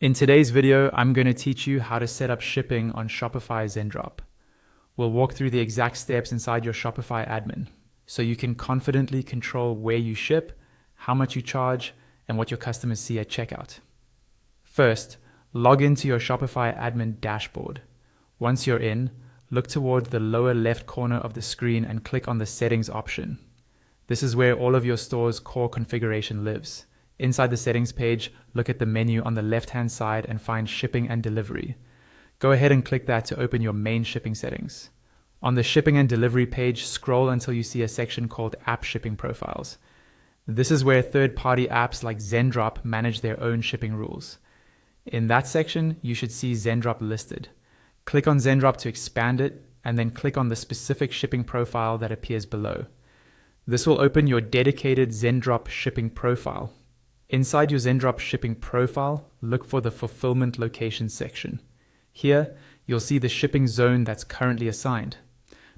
In today's video, I'm going to teach you how to set up shipping on Shopify Zendrop. We'll walk through the exact steps inside your Shopify admin, so you can confidently control where you ship, how much you charge, and what your customers see at checkout. First, log into your Shopify admin dashboard. Once you're in, look toward the lower left corner of the screen and click on the settings option. This is where all of your store's core configuration lives. Inside the settings page, look at the menu on the left-hand side and find shipping and delivery. Go ahead and click that to open your main shipping settings. On the shipping and delivery page, scroll until you see a section called App Shipping Profiles. This is where third-party apps like Zendrop manage their own shipping rules. In that section, you should see Zendrop listed. Click on Zendrop to expand it, and then click on the specific shipping profile that appears below. This will open your dedicated Zendrop shipping profile. Inside your Zendrop shipping profile, look for the fulfillment location section. Here, you'll see the shipping zone that's currently assigned.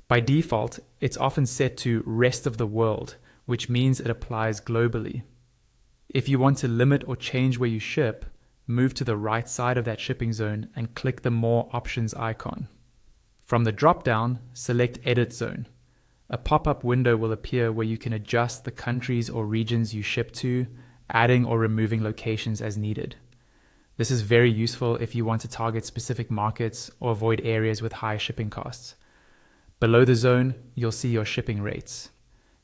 By default, it's often set to rest of the world, which means it applies globally. If you want to limit or change where you ship, move to the right side of that shipping zone and click the More Options icon. From the drop-down, select Edit Zone. A pop-up window will appear where you can adjust the countries or regions you ship to, adding or removing locations as needed. This is very useful if you want to target specific markets or avoid areas with high shipping costs. Below the zone, you'll see your shipping rates.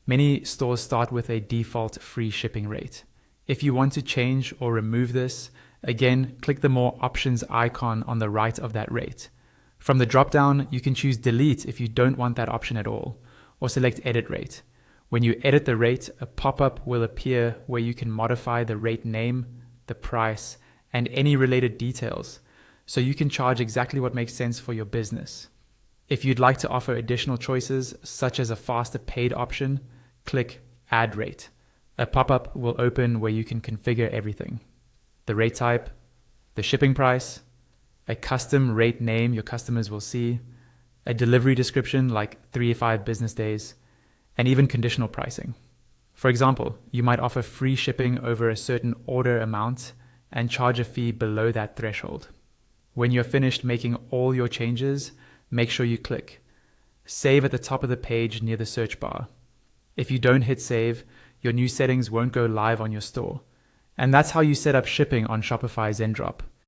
Many stores start with a default free shipping rate. If you want to change or remove this, again, click the More Options icon on the right of that rate. From the drop-down, you can choose Delete if you don't want that option at all, or select Edit Rate. When you edit the rate, a pop-up will appear where you can modify the rate name, the price, and any related details, so you can charge exactly what makes sense for your business. If you'd like to offer additional choices, such as a faster paid option, click Add Rate. A pop-up will open where you can configure everything: the rate type, the shipping price, a custom rate name your customers will see, a delivery description like 3 to 5 business days, and even conditional pricing. For example, you might offer free shipping over a certain order amount and charge a fee below that threshold. When you're finished making all your changes, make sure you click Save at the top of the page near the search bar. If you don't hit save, your new settings won't go live on your store. And that's how you set up shipping on Shopify Zendrop.